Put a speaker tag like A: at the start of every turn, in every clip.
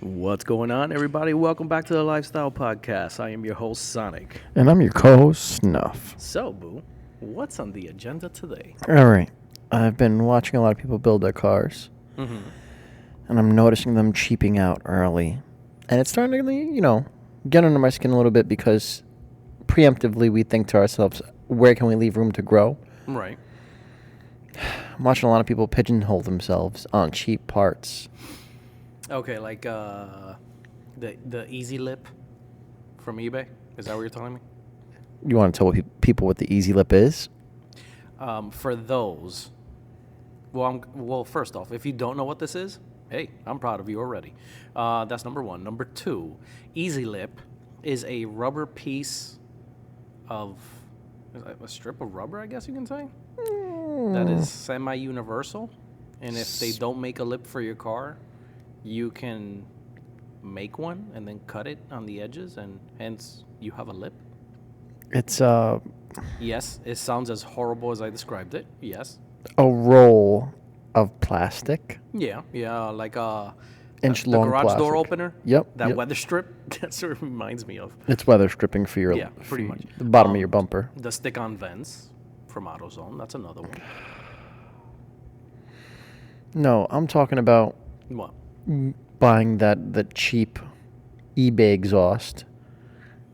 A: What's going on, everybody? Welcome back to the Lifestyle Podcast. I am your host, Sonic.
B: And I'm your co-host, Snuff.
A: So, Boo, what's on the agenda today?
B: All right. I've been watching a lot of people build their cars,
A: Mm-hmm.
B: and I'm noticing them cheaping out early. And it's starting to, get under my skin a little bit because preemptively we think to ourselves, where can we leave room to grow?
A: Right.
B: I'm watching a lot of people pigeonhole themselves on cheap parts.
A: Okay, like the Easy Lip from eBay. Is that what you're telling me?
B: You want to tell people what the Easy Lip is?
A: For those, well, first off, if you don't know what this is, hey, I'm proud of you already. That's number one. Number two, Easy Lip is a rubber piece of a strip of rubber, I guess you can say, that is semi-universal. And if they don't make a lip for your car, you can make one and then cut it on the edges, and hence you have a lip.
B: It's
A: Yes, it sounds as horrible as I described it. Yes.
B: a roll of plastic.
A: Yeah, like
B: Inch
A: the
B: long
A: garage
B: plastic.
A: door opener.
B: Yep.
A: That
B: yep.
A: weather strip. That's what it reminds me of.
B: It's weather stripping for your
A: Yeah, pretty much.
B: the bottom of your bumper.
A: The stick-on vents from AutoZone. That's another one.
B: No, I'm talking about
A: What?
B: buying the cheap eBay exhaust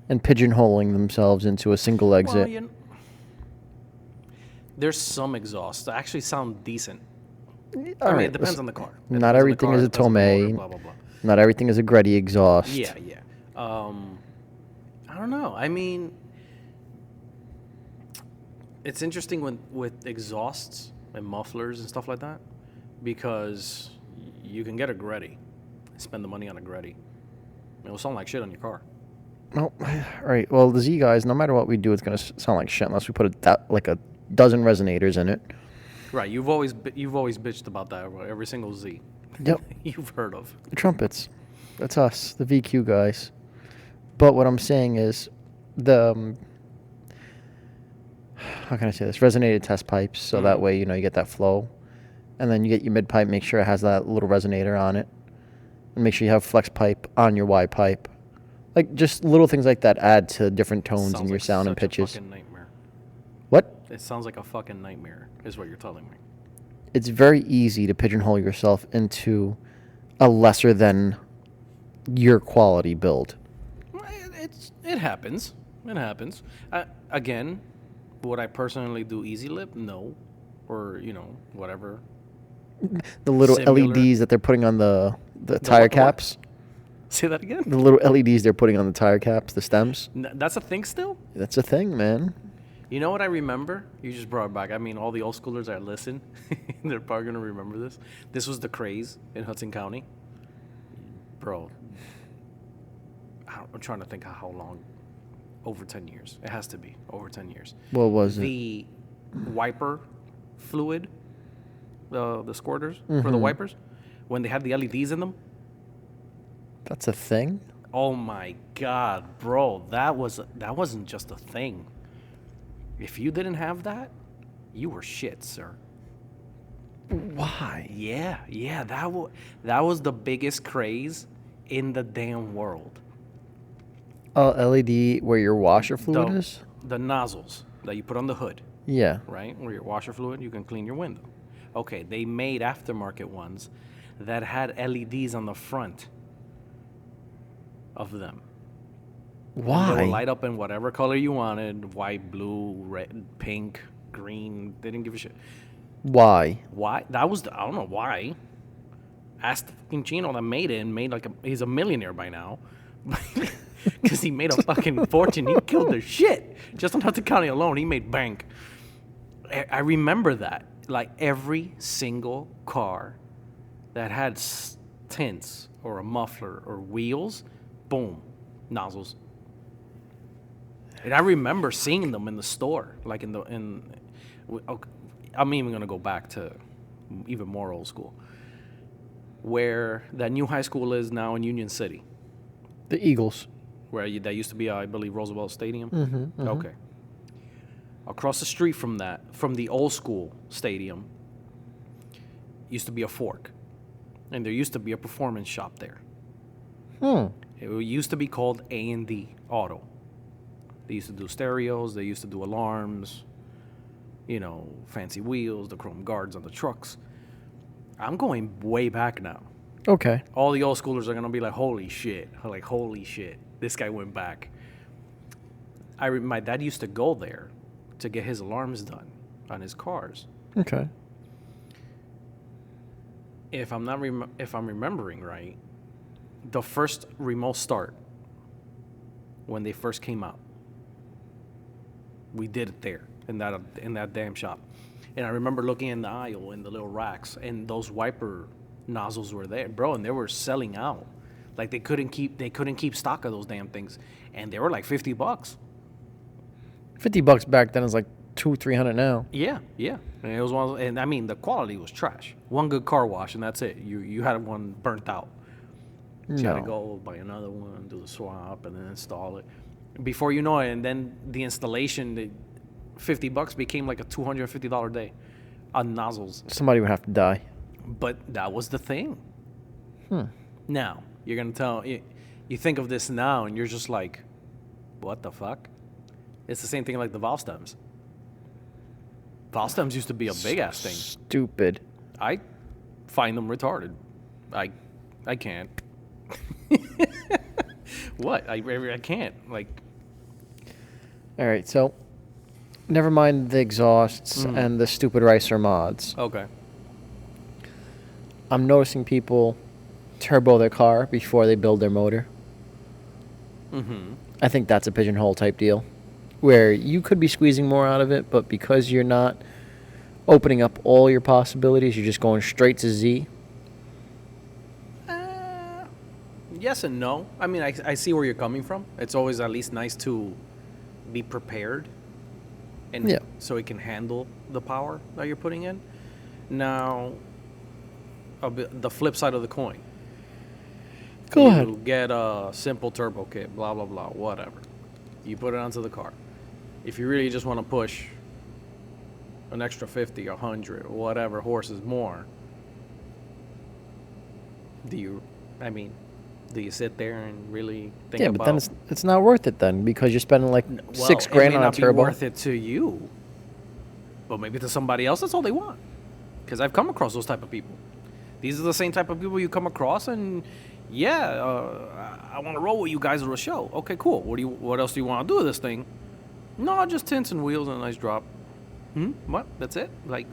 B: and pigeonholing themselves into a single exit.
A: Well, there's some exhausts that actually sound decent. I mean, it depends on the car.
B: Not everything is a Tomei.
A: Blah, blah, blah.
B: Not everything is a Gretty exhaust.
A: Yeah. I don't know. I mean, it's interesting with exhausts and mufflers and stuff like that, because you can get a Gretty, spend the money on a Gretty. It will sound like shit on your car.
B: Well, all right. Well, the Z guys, no matter what we do, it's gonna sound like shit unless we put a dozen resonators in it.
A: Right. You've always bitched about that. Every single Z.
B: Yep.
A: You've heard of.
B: The trumpets. That's us, the VQ guys. But what I'm saying is the how can I say this? Resonated test pipes, so that way you get that flow, and then you get your mid pipe. Make sure it has that little resonator on it, and make sure you have flex pipe on your Y pipe. Like just little things like that add to different tones in your sound and pitches.
A: Sounds like a fucking nightmare.
B: What?
A: It sounds like a fucking nightmare, is what you're telling me.
B: It's very easy to pigeonhole yourself into a lesser than your quality build.
A: It happens. It happens. Again, would I personally do Easy Lip? No. Or, whatever.
B: The little
A: Similar.
B: LEDs that they're putting on the tire
A: what?
B: caps.
A: Say that again?
B: The little LEDs they're putting on the tire caps, the stems.
A: That's a thing still?
B: That's a thing, man.
A: You know what I remember? You just brought it back. I mean, all the old schoolers that listen, they're probably going to remember this. This was the craze in Hudson County. Bro, I'm trying to think of how long. Over 10 years. It has to be over 10 years.
B: What was it?
A: The wiper fluid, the squirters for the wipers, when they had the LEDs in them.
B: That's a thing?
A: Oh my God, bro, that wasn't just a thing. If you didn't have that, you were shit, sir.
B: Why?
A: Yeah, that was the biggest craze in the damn world.
B: LED where your washer fluid is?
A: The nozzles that you put on the hood,
B: Yeah.
A: right? Where your washer fluid, you can clean your window. Okay, they made aftermarket ones that had LEDs on the front of them.
B: Why?
A: They would light up in whatever color you wanted: white, blue, red, pink, green. They didn't give a shit.
B: Why?
A: Why? I don't know why. Ask the fucking Chino that made it and made he's a millionaire by now. Because he made a fucking fortune. He killed their shit. Just on Hudson County alone, he made bank. I remember that. Like every single car that had tints or a muffler or wheels, boom, nozzles. And I remember seeing them in the store, like I'm even gonna go back to even more old school, where that new high school is now in Union City.
B: The Eagles.
A: Where that used to be, I believe, Roosevelt Stadium.
B: Mm-hmm.
A: Okay. Across the street from the old school stadium, used to be a fork. And there used to be a performance shop there. It used to be called A&D Auto. They used to do stereos. They used to do alarms. You know, fancy wheels, the chrome guards on the trucks. I'm going way back now.
B: Okay.
A: All the old schoolers are gonna be like, "Holy shit!" Like, "Holy shit!" This guy went back. My dad used to go there to get his alarms done on his cars.
B: Okay.
A: If I'm remembering right, the first remote start when they first came out, we did it there in that damn shop. And I remember looking in the aisle in the little racks, and those wiper nozzles were there, bro, and they were selling out. Like they couldn't keep stock of those damn things, and they were like $50.
B: $50 back then is like $200-300 now.
A: Yeah. And it was one of those, and I mean the quality was trash. One good car wash and that's it. You had one burnt out. So you had to go buy another one, do the swap, and then install it. Before you know it, and then the installation, the $50 became like a $250 day on nozzles.
B: Somebody would have to die.
A: But that was the thing. Now, you're going to tell, you think of this now and you're just like, what the fuck? It's the same thing like the valve stems. Valve stems used to be a big-ass thing.
B: Stupid.
A: I find them retarded. I can't. What? I can't. Like,
B: All right, so never mind the exhausts and the stupid ricer mods.
A: okay.
B: I'm noticing people turbo their car before they build their motor. I think that's a pigeonhole type deal, where you could be squeezing more out of it, but because you're not opening up all your possibilities, you're just going straight to Z.
A: Yes and no. I mean, I see where you're coming from. It's always at least nice to be prepared, and so it can handle the power that you're putting in. Now, the flip side of the coin.
B: Go ahead.
A: You get a simple turbo kit, blah, blah, blah, whatever. You put it onto the car. If you really just want to push an extra 50, 100, whatever horses more, do you sit there and really think about...
B: Yeah, but then it's not worth it then, because you're spending like $6,000 on a turbo.
A: It may not be worth it to you, but maybe to somebody else, that's all they want. Because I've come across those type of people. These are the same type of people you come across, and I want to roll with you guys at a show. Okay, cool. What else do you want to do with this thing? No, just tints and wheels and a nice drop. What? That's it? Like,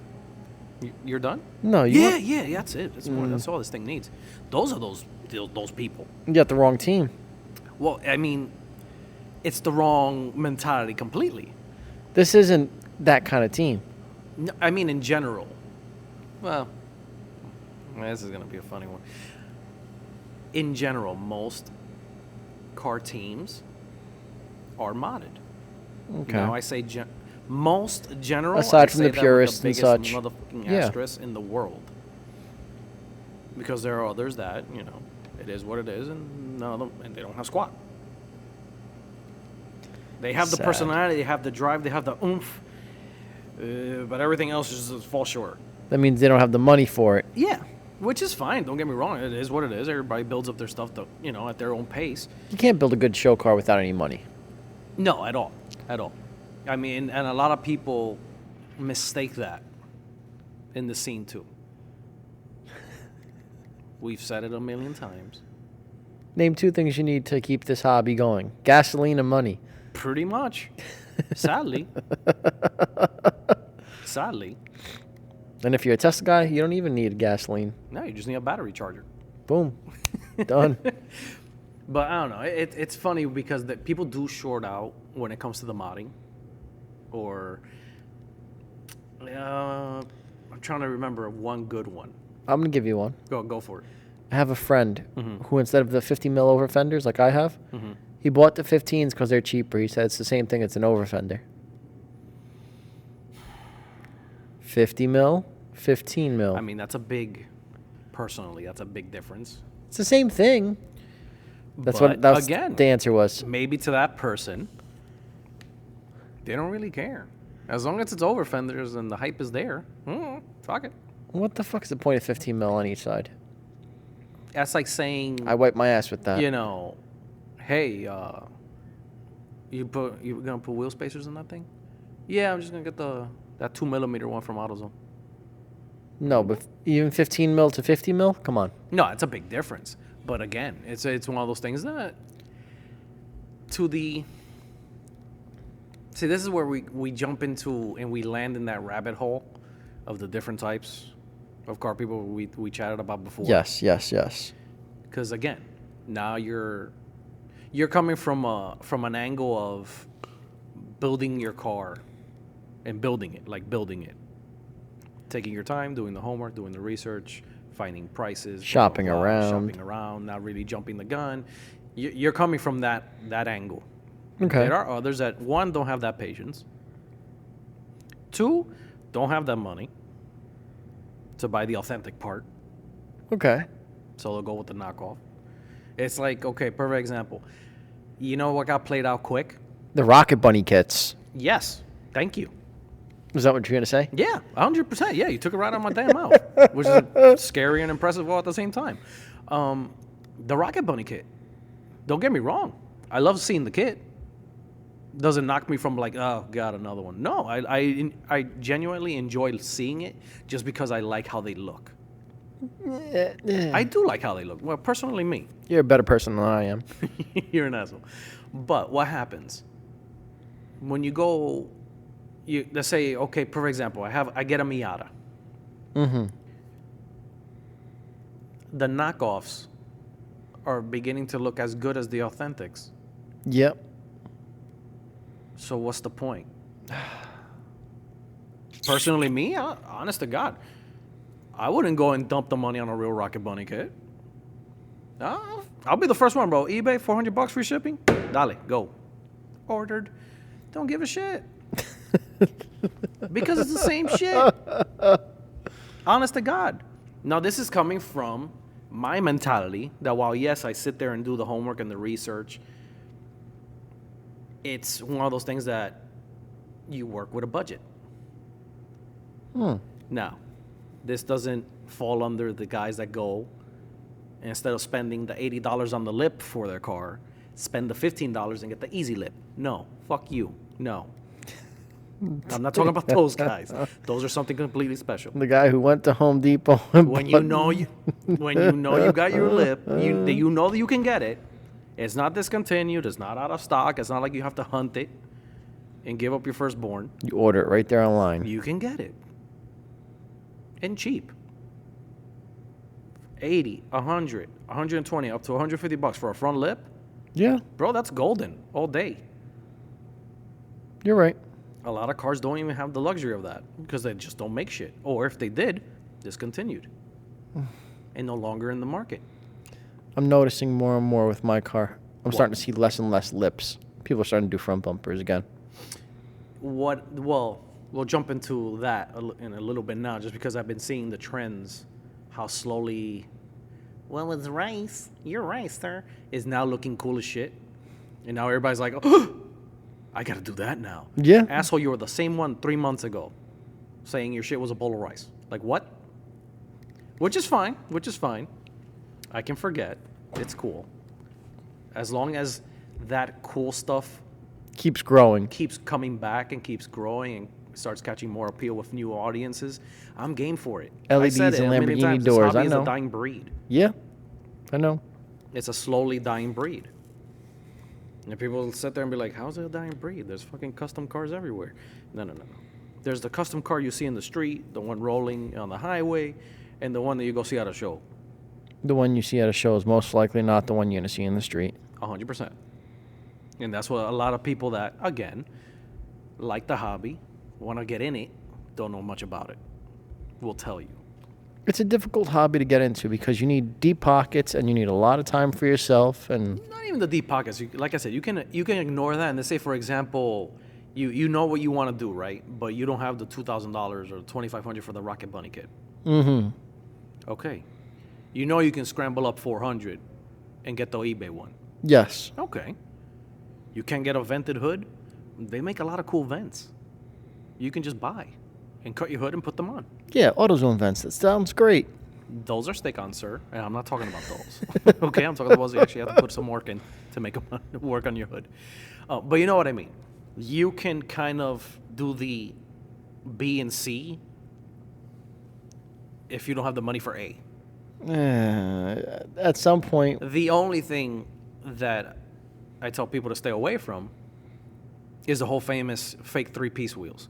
A: you're done?
B: No,
A: Yeah, that's it. That's all this thing needs. Those are those people.
B: You got the wrong team.
A: Well, I mean, it's the wrong mentality completely.
B: This isn't that kind of team.
A: No, I mean, in general. Well, this is going to be a funny one. In general, most car teams are modded.
B: Okay.
A: Now, I say most general.
B: Aside from the purists and such.
A: Motherfucking asterisk in the world. Because there are others that, it is what it is, and none of them, and they don't have squat. They have the personality, they have the drive, they have the oomph, but everything else just falls short.
B: That means they don't have the money for it.
A: Yeah, which is fine. Don't get me wrong. It is what it is. Everybody builds up their stuff, at their own pace.
B: You can't build a good show car without any money.
A: No, at all. I mean, and a lot of people mistake that in the scene too. We've said it a million times.
B: Name 2 things you need to keep this hobby going. Gasoline and money.
A: Pretty much. Sadly.
B: And if you're a Tesla guy, you don't even need gasoline.
A: No, you just need a battery charger.
B: Boom. Done.
A: But I don't know. It's funny because people do short out when it comes to the modding. Or I'm trying to remember one good one.
B: I'm going to give you one.
A: Go for it.
B: I have a friend who, instead of the 50 mil over fenders like I have, he bought the 15s because they're cheaper. He said it's the same thing. It's an over fender. 50 mil, 15 mil.
A: I mean, that's a big difference.
B: It's the same thing. That's
A: again,
B: the answer was.
A: Maybe to that person, they don't really care. As long as it's over fenders and the hype is there, fuck it.
B: What the fuck is the point of 15 mil on each side?
A: saying,
B: I wipe my ass with that.
A: you know, hey, you gonna put wheel spacers in that thing? Yeah, I'm just gonna get that 2mm one from AutoZone.
B: No, but even 15 mil to 50 mil? Come on.
A: No, it's a big difference. But again, it's one of those things that see, this is where we jump into and we land in that rabbit hole of the different types of car people we chatted about before.
B: Yes.
A: Because again, now you're coming from an angle of building your car and building it, taking your time, doing the homework, doing the research, finding prices,
B: Shopping around,
A: not really jumping the gun. You're coming from that angle.
B: Okay.
A: There are others that, one, don't have that patience. Two, don't have that money to buy the authentic part.
B: Okay.
A: So they'll go with the knockoff. It's like, okay, perfect example. You know what got played out quick?
B: The Rocket Bunny kits.
A: Yes. Thank you.
B: Was that what you're going to say?
A: Yeah, 100%. Yeah, you took it right out of my damn mouth, which is scary and impressive all at the same time. The Rocket Bunny kit. Don't get me wrong. I love seeing the kit. Doesn't knock me from like, oh, God, another one. No, I genuinely enjoy seeing it just because I like how they look. I do like how they look. Well, personally, me.
B: You're a better person than I am.
A: You're an asshole. But what happens when you go? Let's say, okay, for example, I get a Miata.
B: Mm-hmm.
A: The knockoffs are beginning to look as good as the authentics.
B: Yep.
A: So what's the point? Personally, me, honest to God, I wouldn't go and dump the money on a real Rocket Bunny kit. I'll be the first one, bro. eBay, $400 free shipping. Dale, go. Ordered. Don't give a shit. Because it's the same shit. Honest to God. Now, this is coming from my mentality that while, yes, I sit there and do the homework and the research, it's one of those things that you work with a budget. Now, this doesn't fall under the guys that go, and instead of spending the $80 on the lip for their car, spend the $15 and get the easy lip. No, fuck you. No. I'm not talking about those guys. Those are something completely special.
B: The guy who went to Home Depot and
A: when you know you got your lip, you know that you can get it. It's not discontinued. It's not out of stock. It's not like you have to hunt it and give up your firstborn.
B: you order it right there online.
A: You can get it. And cheap. 80, 100, 120, up to $150 for a front lip.
B: Yeah,
A: Bro, that's golden all day.
B: you're right.
A: A lot of cars don't even have the luxury of that because they just don't make shit. Or if they did, discontinued. And no longer in the market.
B: I'm noticing more and more with my car. I'm starting to see less and less lips. People are starting to do front bumpers again.
A: Well, we'll jump into that in a little bit now, just because I've been seeing the trends, how slowly, well, it's rice, your rice, sir, is now looking cool as shit. And now everybody's like, oh, I got to do that now.
B: Yeah.
A: Asshole, you were the same one 3 months ago saying your shit was a bowl of rice. Like, what? Which is fine. I can forget. It's cool. As long as that cool stuff
B: Keeps growing.
A: keeps coming back and keeps growing and starts catching more appeal with new audiences, I'm game for it.
B: LEDs
A: I said
B: and
A: it a million
B: Lamborghini
A: times,
B: doors,
A: This hobby
B: I
A: is
B: know.
A: a dying breed.
B: Yeah, I know.
A: It's a slowly dying breed. And people sit there and be like, how's it a dying breed? There's fucking custom cars everywhere. No. There's the custom car you see in the street, the one rolling on the highway, and the one that you go see at a show.
B: The one you see at a show is most likely not the one you're going to see in the street.
A: 100%. And that's what a lot of people that, again, like the hobby, want to get in it, don't know much about it, will tell you.
B: It's a difficult hobby to get into because you need deep pockets and you need a lot of time for yourself. And
A: Not even the deep pockets. Like I said, you can ignore that and let's say, for example, you know what you want to do, right? But you don't have the $2,000 or $2,500 for the Rocket Bunny kit.
B: Mm-hmm.
A: Okay. You know you can scramble up $400 and get the eBay one.
B: Yes.
A: Okay. You can get a vented hood. They make a lot of cool vents. You can just buy and cut your hood and put them on.
B: Yeah, AutoZone vents. That sounds great.
A: Those are stick-on, sir, and I'm not talking about those. Okay, I'm talking about those you actually have to put some work in to make them work on your hood. But you know what I mean. You can kind of do the B and C if you don't have the money for A.
B: At some point,
A: The only thing that I tell people to stay away from is the whole famous fake 3-piece wheels.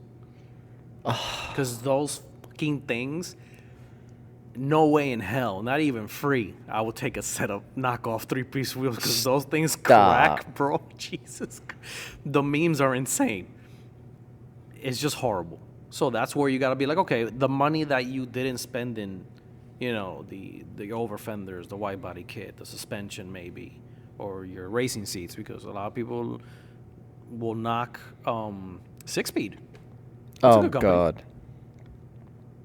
A: Because those fucking things, no way in hell, not even free, I will take a set of knockoff 3-piece wheels because those things crack, bro. Jesus. The memes are insane. It's just horrible. So that's where you got to be like, okay, the money that you didn't spend in, you know, the over fenders, the wide body kit, the suspension maybe, or your racing seats, because a lot of people will knock 6-speed.
B: oh God,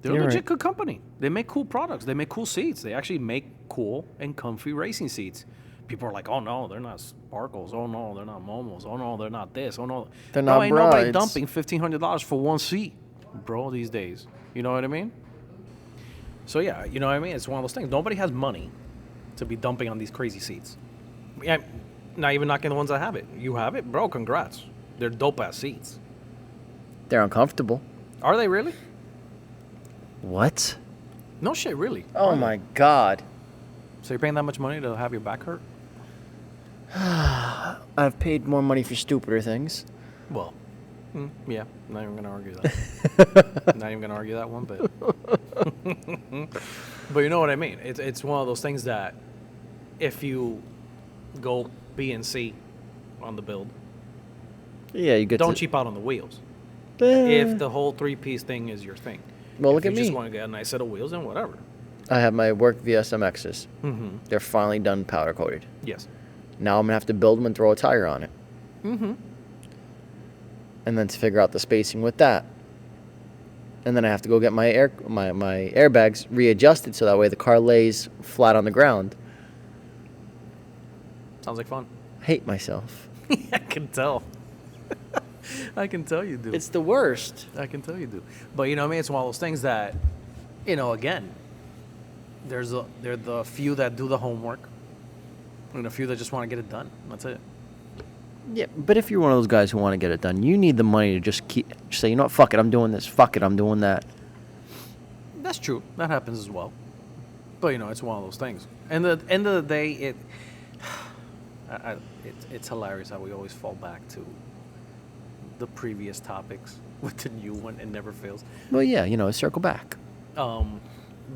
A: They're a
B: You're
A: legit
B: right.
A: good company. They make cool products. They make cool seats. They actually make cool and comfy racing seats. People are like, oh no, they're not Sparkles. Oh no, they're not Momos. Oh no, they're not this. Oh no,
B: They're
A: no,
B: not
A: ain't nobody
B: brides.
A: dumping $1,500 for one seat, bro. These days, you know what I mean? So yeah, you know what I mean. It's one of those things. Nobody has money to be dumping on these crazy seats. Yeah, not even knocking the ones that have it. You have it, bro. Congrats. They're dope ass seats.
B: they're uncomfortable.
A: Are they really?
B: What?
A: No shit, really.
B: Oh
A: Are they?
B: my God.
A: So you're paying that much money to have your back hurt?
B: I've paid more money for stupider things.
A: Well, yeah, not even gonna argue that. Not even gonna argue that one bit. But you know what I mean. It's one of those things that if you go B and C on the build,
B: Yeah, you get
A: don't
B: to.
A: cheap out on the wheels.
B: Eh.
A: If the whole 3-piece thing is your thing.
B: Well,
A: If
B: look
A: you
B: at
A: just
B: me.
A: want to get a nice set of wheels, then whatever.
B: I have my work VSMXs.
A: Mm-hmm.
B: They're finally done powder coated.
A: Yes.
B: Now I'm gonna have to build them and throw a tire on it,
A: Mm-hmm.
B: and then to figure out the spacing with that. And then I have to go get my airbags readjusted so that way the car lays flat on the ground.
A: Sounds like fun.
B: Hate myself.
A: I can tell. I can tell you do.
B: It's the worst.
A: I can tell you do. But you know what I mean? It's one of those things that, you know, again, there are the few that do the homework and a few that just want to get it done. That's it.
B: Yeah, but if you're one of those guys who want to get it done, you need the money to just say, you know what, fuck it, I'm doing this. Fuck it, I'm doing that.
A: That's true. That happens as well. But, you know, it's one of those things. And at the end of the day, it's hilarious how we always fall back to the previous topics with the new one. It never fails.
B: Well, yeah, you know, circle back.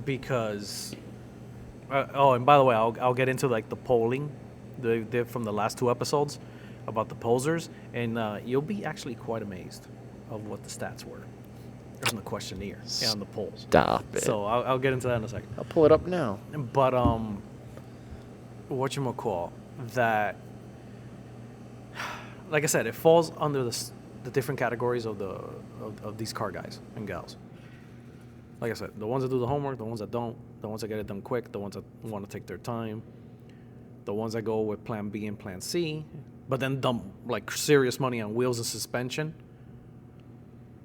A: Because and by the way, I'll get into like the polling they did from the last 2 episodes about the posers, and you'll be actually quite amazed of what the stats were on the questionnaire and on the polls.
B: Stop it.
A: So I'll get into that in a second.
B: I'll pull it up now.
A: But whatchamacall, that, like I said, it falls under the different categories of these car guys and gals. Like I said, the ones that do the homework, the ones that don't, the ones that get it done quick, the ones that want to take their time, the ones that go with plan B and plan C, but then dump like serious money on wheels and suspension.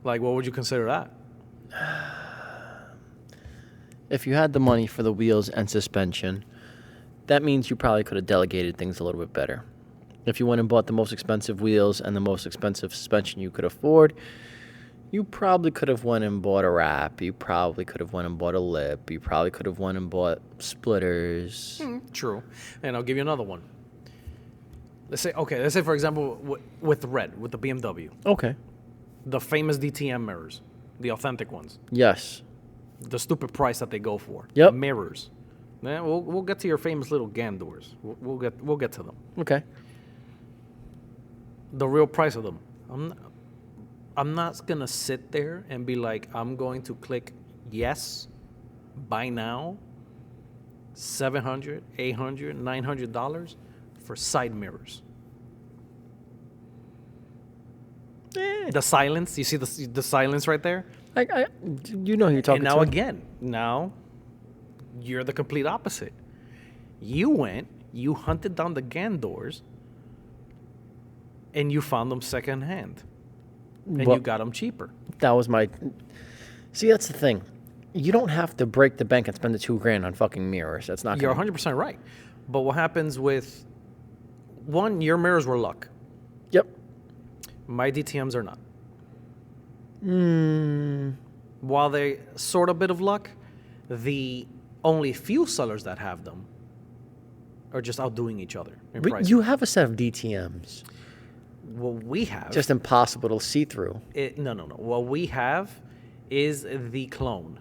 A: Like, what would you consider that?
B: If you had the money for the wheels and suspension, that means you probably could have delegated things a little bit better. If you went and bought the most expensive wheels and the most expensive suspension you could afford, you probably could have went and bought a wrap. You probably could have went and bought a lip. You probably could have went and bought splitters.
A: True. And I'll give you another one. Let's say for example, with the red, with the BMW,
B: Okay.
A: the famous DTM mirrors, the authentic ones,
B: Yes.
A: the stupid price that they go for.
B: Yep.
A: Mirrors. Then we'll get to your famous little GAN doors. We'll get to them.
B: Okay.
A: The real price of them. I'm not gonna sit there and be like, I'm going to click yes, buy now, $700, $800, $900 for side mirrors. The silence, you see the silence right there?
B: You know who you're talking
A: And now
B: to.
A: again, you're the complete opposite. You hunted down the GAN doors, and you found them secondhand. And
B: Well-
A: you got them cheaper.
B: That was my. See, that's the thing. You don't have to break the bank and spend the $2,000 on fucking mirrors. That's not.
A: You're
B: Gonna...
A: 100% right. But what happens with one, your mirrors were luck.
B: Yep.
A: My DTMs are not.
B: Mm.
A: While they sort of bit of luck, the only few sellers that have them are just outdoing each other in
B: But
A: price.
B: you have a set of DTMs.
A: What we have...
B: Just impossible to see through.
A: No. What we have is the clone,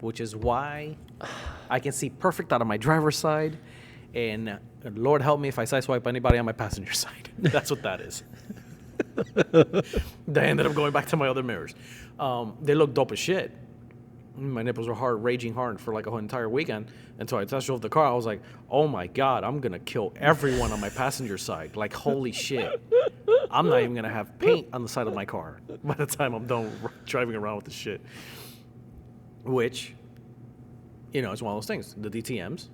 A: which is why I can see perfect out of my driver's side, and Lord help me if I sideswipe anybody on my passenger side. That's what that is. They ended up going back to my other mirrors. They look dope as shit. My nipples were raging hard for like a whole entire weekend until I test drove the car. I was like, oh my God, I'm going to kill everyone on my passenger side. Like, holy shit. I'm not even going to have paint on the side of my car by the time I'm done driving around with this shit. Which, you know, it's one of those things. The DTMs,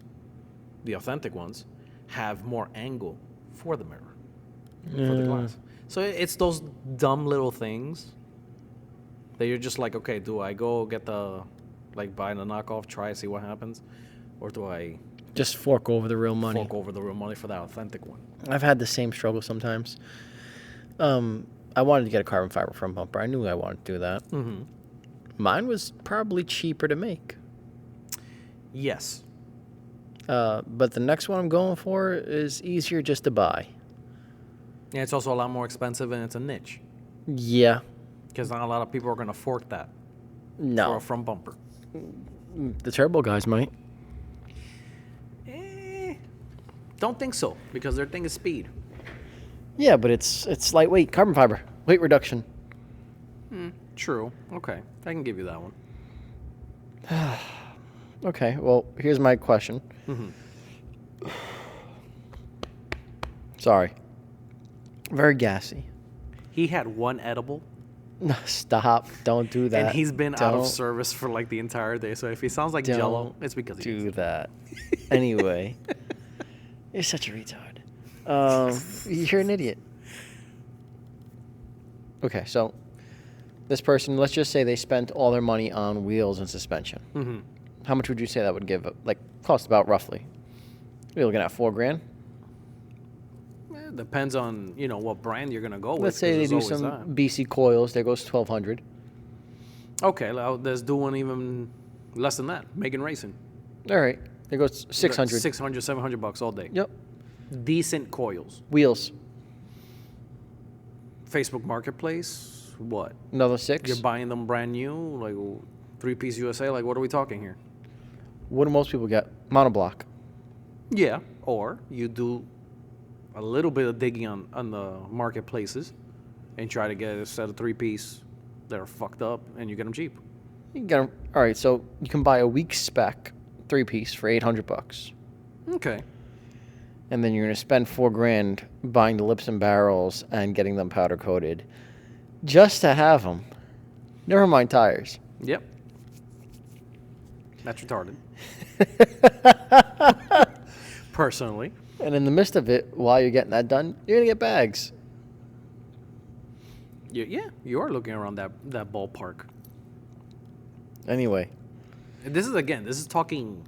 A: the authentic ones, have more angle for the mirror, for the glass. So it's those dumb little things that you're just like, okay, do I go get buy the knockoff, try, see what happens? Or do I
B: Just fork over the real money.
A: fork over the real money for that authentic one?
B: I've had the same struggle sometimes. I wanted to get a carbon fiber front bumper. I knew I wanted to do that.
A: Mm-hmm.
B: Mine was probably cheaper to make.
A: Yes.
B: But the next one I'm going for is easier just to buy.
A: Yeah, it's also a lot more expensive, and it's a niche.
B: Yeah.
A: Because not a lot of people are going to fork that for
B: No.
A: a front bumper.
B: The turbo guys might.
A: Don't think so, because their thing is speed.
B: Yeah, but it's lightweight. Carbon fiber. Weight reduction.
A: True. Okay. I can give you that one.
B: Okay, well, here's my question.
A: Mm-hmm.
B: Sorry. Very gassy.
A: He had one edible,
B: No, stop. Don't do that.
A: and he's been out of
B: Don't
A: service for like the entire day. So if he sounds like Jello,
B: Don't
A: it's because he
B: do
A: is.
B: that. Anyway, you're such a retard. You're an idiot. Okay, so this person, let's just say they spent all their money on wheels and suspension.
A: Mm-hmm.
B: How much would you say that would give? Like, cost about roughly? You're looking at $4,000.
A: It depends on what brand you're gonna go with.
B: Let's say
A: 'cause
B: they do
A: there's always
B: some BC coils. There goes $1,200.
A: that. Okay, let's do one even less than that. Megan Racing.
B: All right, there goes $600.
A: $600, $700 all day.
B: Yep.
A: Decent coils.
B: Wheels,
A: Facebook Marketplace. What?
B: another $6.
A: You're buying them brand new, like 3-piece USA. Like, what are we talking here?
B: What do most people get? Monoblock.
A: Yeah. Or you do a little bit of digging on the marketplaces and try to get a set of 3-piece that are fucked up, and you get them cheap.
B: You can get 'em- All right, so you can buy a weak spec 3-piece for $800,
A: Okay.
B: and then you're gonna spend $4,000 buying the lips and barrels and getting them powder coated, just to have them. Never mind tires.
A: Yep. That's retarded. Personally.
B: And in the midst of it, while you're getting that done, you're gonna get bags.
A: Yeah, you are looking around that ballpark.
B: Anyway,
A: This is talking,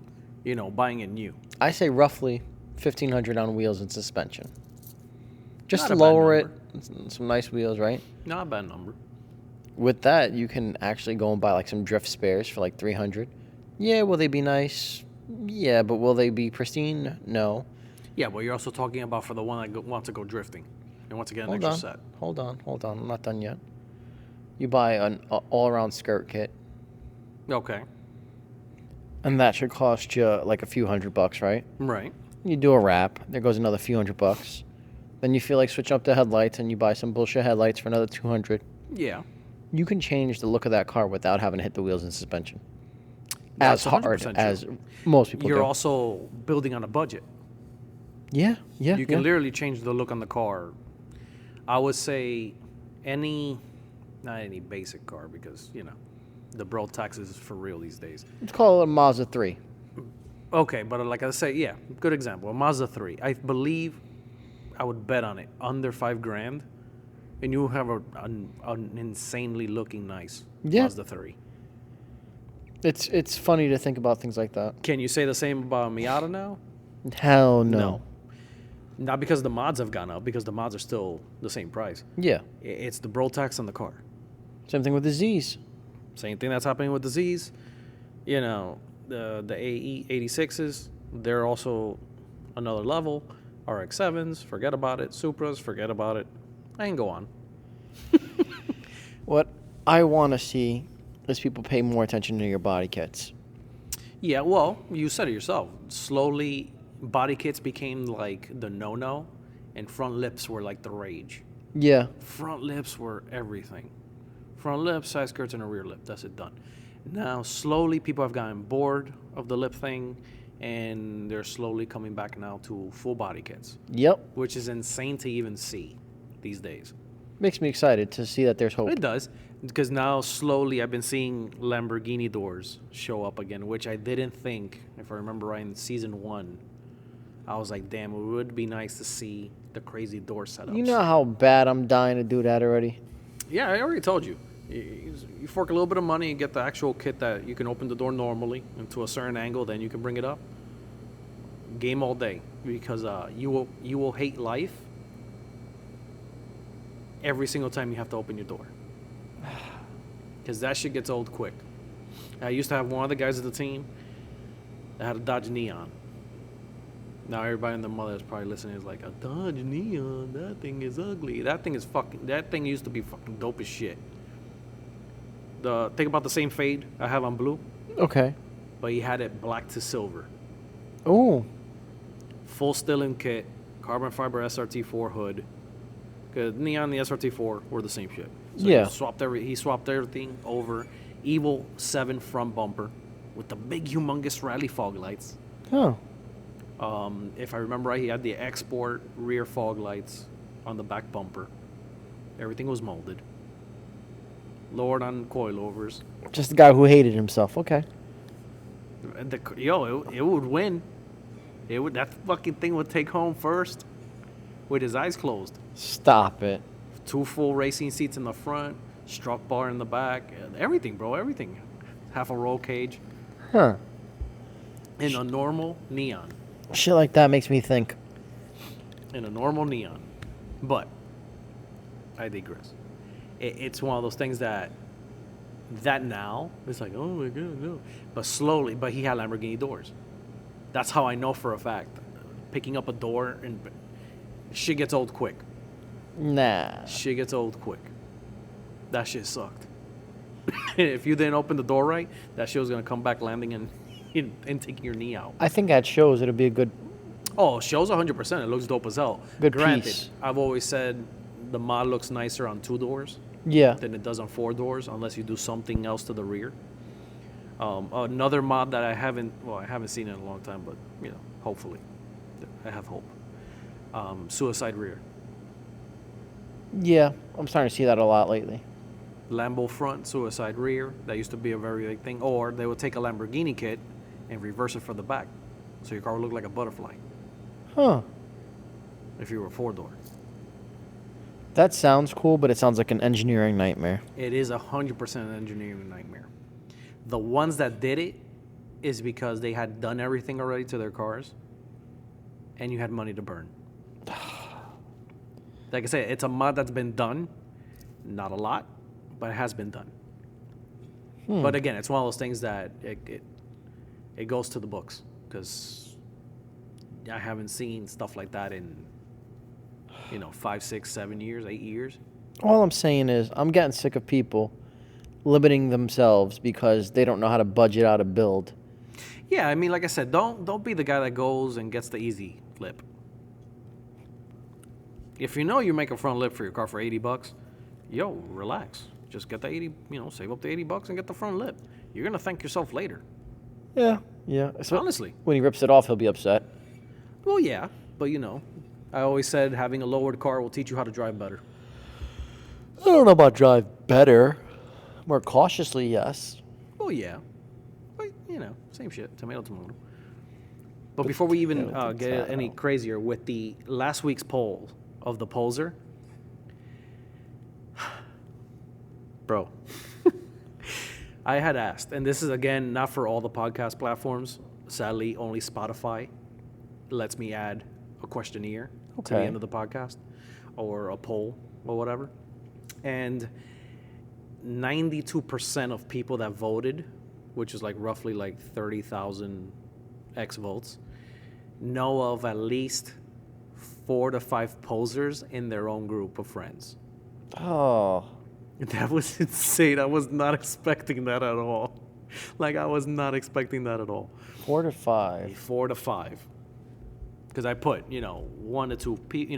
A: buying it new.
B: I say roughly $1,500 on wheels and suspension. Just
A: Not
B: to
A: a bad
B: lower it,
A: number.
B: some nice wheels, right?
A: Not a bad number.
B: With that, you can actually go and buy like some drift spares for like $300. Yeah, will they be nice? Yeah, but will they be pristine? No.
A: Yeah, but you're also talking about for the one that wants to go drifting and wants to get an
B: Hold
A: extra
B: on,
A: set.
B: hold on. I'm not done yet. You buy an all-around skirt kit,
A: Okay.
B: and that should cost you like a few $100, right?
A: Right.
B: You do a wrap, there goes another few $100. Then you feel like switching up the headlights, and you buy some bullshit headlights for another $200.
A: Yeah.
B: You can change the look of that car without having to hit the wheels and suspension.
A: That's
B: As hard
A: 100%
B: as
A: true.
B: most people
A: You're
B: do.
A: also building on a budget.
B: Yeah.
A: You can literally change the look on the car. I would say not any basic car because, the bro taxes is for real these days.
B: Let's call it a Mazda 3.
A: Okay, but like I say, yeah, good example. A Mazda 3. I believe I would bet on it under $5,000, and you have an insanely looking nice
B: Yeah.
A: Mazda 3.
B: It's funny to think about things like that.
A: Can you say the same about Miata now?
B: Hell no.
A: No. Not because the mods have gone up, because the mods are still the same price.
B: Yeah.
A: It's the bro tax on the car.
B: Same thing with the Z's.
A: Same thing that's happening with the Z's. You know, the AE 86s, they're also another level. RX-7s, forget about it. Supras, forget about it. I can go on.
B: What I want to see is people pay more attention to your body kits.
A: Yeah, well, you said it yourself. Slowly, body kits became like the no-no, and front lips were like the rage.
B: Yeah.
A: Front lips were everything. Front lip, side skirts, and a rear lip. That's it, done. Now, slowly, people have gotten bored of the lip thing, and they're slowly coming back now to full body kits,
B: Yep.
A: which is insane to even see these days.
B: Makes me excited to see that there's hope.
A: It does, because now slowly I've been seeing Lamborghini doors show up again, which I didn't think, if I remember right, in season 1. I was like, damn, it would be nice to see the crazy door setups.
B: You know how bad I'm dying to do that already?
A: Yeah, I already told you. You fork a little bit of money and get the actual kit that you can open the door normally and to a certain angle, then you can bring it up. Game all day, because you will hate life every single time you have to open your door, because that shit gets old quick. I used to have one of the guys of the team that had a Dodge Neon. Now everybody and their mother is probably listening is like, a Dodge Neon, that thing is ugly. That thing used to be fucking dope as shit. Think about the same fade I have on blue,
B: Okay.
A: but he had it black to silver.
B: Oh.
A: Full still-in kit, carbon fiber SRT4 hood. Cause Neon and the SRT4 were the same shit. So
B: Yeah.
A: he swapped everything over. Evil 7 front bumper with the big humongous rally fog lights.
B: Oh.
A: If I remember right, he had the export rear fog lights on the back bumper. Everything was molded. Lowered on coilovers.
B: Just the guy who hated himself. Okay.
A: It would win. That fucking thing would take home first with his eyes closed.
B: Stop it.
A: 2 full racing seats in the front, struck bar in the back, everything, bro, everything. Half a roll cage.
B: Huh.
A: In a normal Neon.
B: Shit like that makes me think.
A: In a normal Neon. But, I digress. It's one of those things that now, it's like, oh my God, no. But he had Lamborghini doors. That's how I know for a fact. Picking up a door, and shit gets old quick.
B: Nah.
A: Shit gets old quick. That shit sucked. If you didn't open the door right, that shit was going to come back landing and taking your knee out.
B: I think at shows it'll be a good.
A: Oh, shows 100%. It looks dope as hell.
B: Good
A: Granted,
B: piece.
A: I've always said the mod looks nicer on 2 doors
B: Yeah.
A: than it does on 4 doors, unless you do something else to the rear. Another mod that I haven't seen in a long time, but hopefully, I have hope. Suicide rear,
B: Yeah. I'm starting to see that a lot lately.
A: Lambo front, suicide rear. That used to be a very big thing. Or they would take a Lamborghini kit and reverse it for the back, so your car would look like a butterfly
B: Huh.
A: if you were 4-door.
B: That sounds cool, but it sounds like an engineering nightmare.
A: It is 100% an engineering nightmare. The ones that did it is because they had done everything already to their cars, and you had money to burn. Like I said, it's a mod that's been done. Not a lot, but it has been done. But again, it's one of those things that it goes to the books, because I haven't seen stuff like that in 5, 6, 7 years, 8 years.
B: All I'm saying is I'm getting sick of people limiting themselves because they don't know how to budget out a build.
A: Yeah, I mean, like I said, don't be the guy that goes and gets the easy lip. If you know you make a front lip for your car for $80, relax. Just get the 80, save up the $80 and get the front lip. You're gonna thank yourself later.
B: Yeah. Yeah. So
A: Honestly.
B: when he rips it off, he'll be upset.
A: Well, yeah, but I always said having a lowered car will teach you how to drive better.
B: I don't know about drive better. More cautiously, yes.
A: Well, yeah, but same shit. Tomato, tomato. But before we even get any crazier with the last week's poll of the Poser, bro, I had asked, and this is again not for all the podcast platforms. Sadly, only Spotify lets me add a questionnaire to the
B: Okay.
A: end of the podcast or a poll or whatever. And 92% of people that voted, which is like roughly like 30,000 X votes, know of at least 4 to 5 posers in their own group of friends.
B: Oh.
A: That was insane. I was not expecting that at all. Like, I was not expecting that at all.
B: 4 to 5.
A: 4 to 5. Because I put, 1 to 2,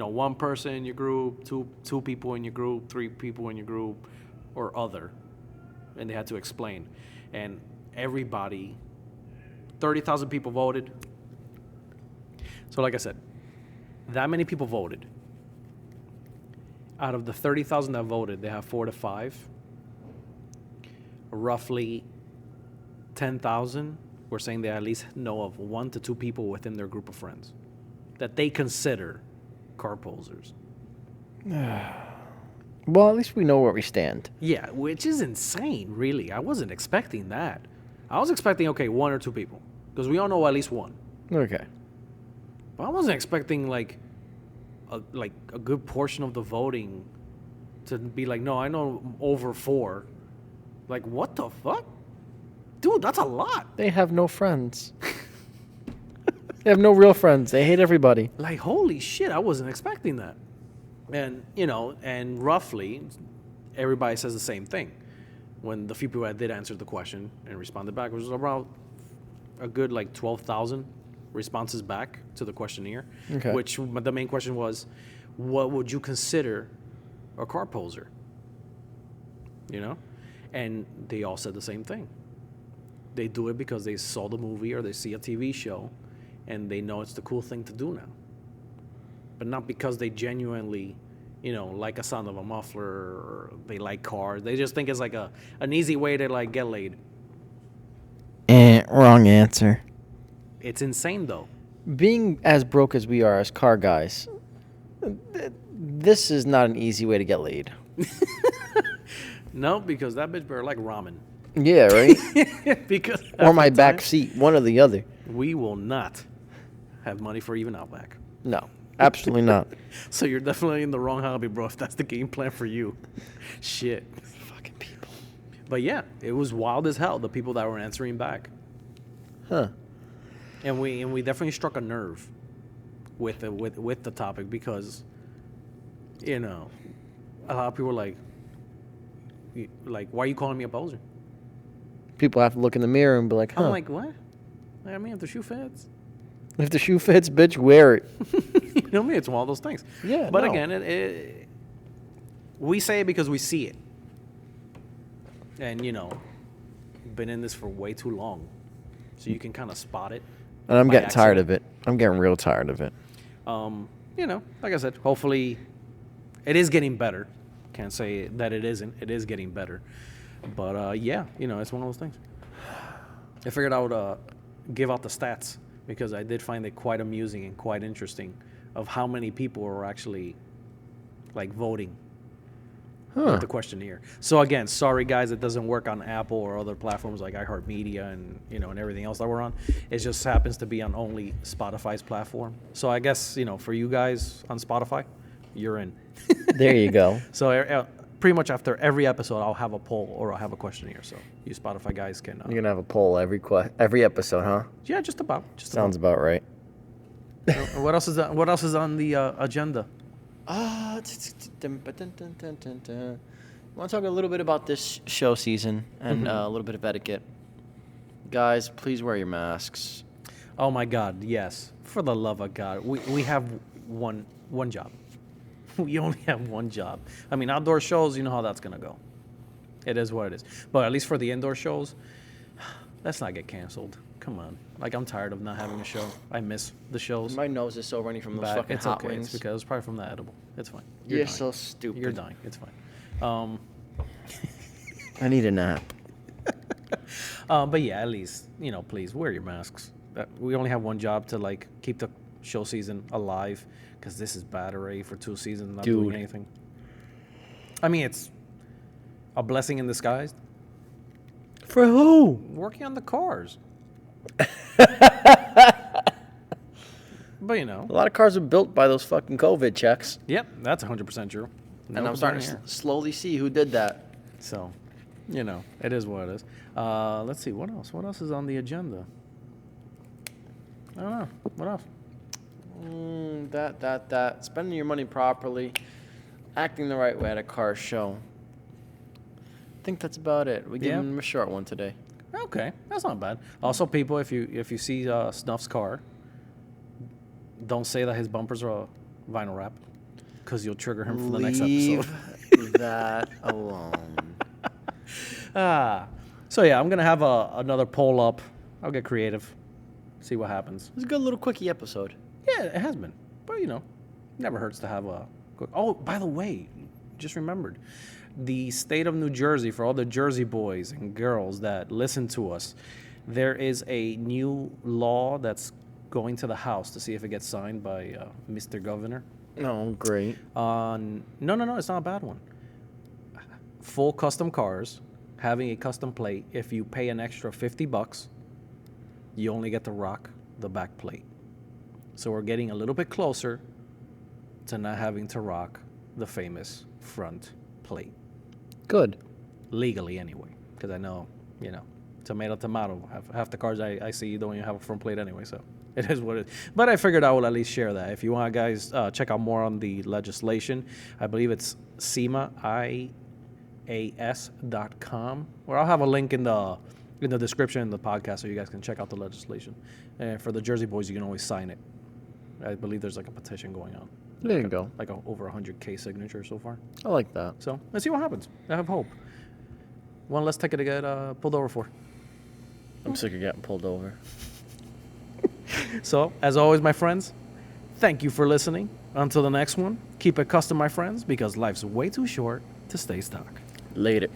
A: one person in your group, two people in your group, 3 people in your group, or other. And they had to explain. And everybody, 30,000 people voted. So like I said, that many people voted. Out of the 30,000 that voted, they have 4 to 5. Roughly 10,000 were saying they at least know of 1 to 2 people within their group of friends that they consider car posers.
B: Well, at least we know where we stand.
A: Yeah, which is insane, really. I wasn't expecting that. I was expecting, 1 or 2 people, because we all know at least 1.
B: Okay.
A: But I wasn't expecting like a good portion of the voting to be like, no, I know over 4. Like, what the fuck? Dude, that's a lot.
B: They have no friends. They have no real friends. They hate everybody.
A: Like, holy shit, I wasn't expecting that. And, and roughly, everybody says the same thing. When the few people that did answer the question and responded back, was around a good, 12,000 responses back to the questionnaire.
B: Okay.
A: Which the main question was, what would you consider a car poser? And they all said the same thing. They do it because they saw the movie or they see a TV show and they know it's the cool thing to do now. But not because they genuinely, like a sound of a muffler or they like cars. They just think it's like an easy way to get laid.
B: Wrong answer.
A: It's insane though.
B: Being as broke as we are as car guys, this is not an easy way to get laid.
A: No, because that bitch better like ramen.
B: Yeah, right?
A: Because
B: Or my
A: half the
B: back
A: time,
B: seat, one or the other.
A: we will not have money for even Outback.
B: No, absolutely not.
A: So you're definitely in the wrong hobby, bro, if that's the game plan for you. Shit.
B: Fucking people.
A: But yeah, it was wild as hell, the people that were answering back.
B: Huh.
A: And we definitely struck a nerve with the topic because, a lot of people were like, why are you calling me a poser?
B: People have to look in the mirror and be like, huh.
A: I'm like, what? I mean, if the shoe fits.
B: If the shoe fits, bitch, wear it.
A: You know me, it's one of those things.
B: Yeah,
A: But
B: no.
A: again, we say it because we see it. And, been in this for way too long. So you can kind of spot it.
B: And I'm
A: by
B: getting tired
A: accident.
B: of it. I'm getting real tired of it.
A: Like I said, hopefully it is getting better. Can't say that it isn't. It is getting better. But, yeah, it's one of those things. I figured I would give out the stats because I did find it quite amusing and quite interesting of how many people were actually, voting with the questionnaire. So, again, sorry, guys, it doesn't work on Apple or other platforms like iHeartMedia and, and everything else that we're on. It just happens to be on only Spotify's platform. So, I guess, for you guys on Spotify, you're in.
B: There you go.
A: So, pretty much after every episode, I'll have a poll or I'll have a questionnaire. So, you Spotify guys can...
B: You're going to have a poll every episode, huh?
A: yeah, just about.
B: Sounds about right.
A: What else is on the agenda?
B: Want to talk a little bit about this show season and a little bit of etiquette. Guys, please wear your masks.
A: Oh my God, yes. For the love of God, we have one job. We only have one job. I mean, outdoor shows, you know how that's gonna go. It is what it is. But at least for the indoor shows, let's not get canceled. Come on. I'm tired of not having a show. I miss the shows.
B: My nose is so runny from those
A: But
B: fucking
A: it's
B: hot
A: okay.
B: wings.
A: It's because it's probably from the edible. It's fine.
B: You're
A: dying.
B: so stupid.
A: You're dying. It's fine.
B: I need a nap.
A: But yeah, at least, please wear your masks. We only have one job to keep the show season alive because this is bad already for 2 seasons not doing anything. I mean, it's a blessing in disguise.
B: For who?
A: Working on the cars. But you know.
B: A lot of cars are built by those fucking COVID checks.
A: Yep, that's 100% true.
B: And I'm starting to slowly see who did that.
A: So, you know, it is what it is. Let's see, what else? What else is on the agenda? I don't know. What else?
B: That. Spending your money properly. Acting the right way at a car show. I think that's about it. We're giving them a short one today.
A: Okay, that's not bad. Also, people, if you see Snuff's car, don't say that his bumpers are vinyl wrap, because you'll trigger him for the next episode.
B: Leave that alone.
A: So yeah, I'm gonna have another poll up. I'll get creative, see what happens.
B: It's a good little quickie episode.
A: Yeah, it has been, but you know, never hurts to have a quick. Oh, by the way, just remembered. The state of New Jersey, for all the Jersey boys and girls that listen to us, there is a new law that's going to the House to see if it gets signed by Mr. Governor.
B: Oh, great.
A: No, it's not a bad one. Full custom cars, having a custom plate. If you pay an extra $50, you only get to rock the back plate. So we're getting a little bit closer to not having to rock the famous front plate.
B: Good.
A: Legally, anyway, because I know, you know, tomato. Half the cars I see don't even have a front plate anyway, so it is what it is. But I figured I will at least share that. If you want, guys, check out more on the legislation. I believe it's SEMA.com, or I'll have a link in the description in the podcast so you guys can check out the legislation. And for the Jersey boys, you can always sign it. I believe there's like a petition going on.
B: There you go.
A: Like over 100K signatures so far.
B: I like that.
A: So let's see what happens. I have hope. One less ticket to get pulled over for.
B: I'm sick of getting pulled over.
A: So, as always, my friends, thank you for listening. Until the next one, keep it custom, my friends, because life's way too short to stay stuck.
B: Later.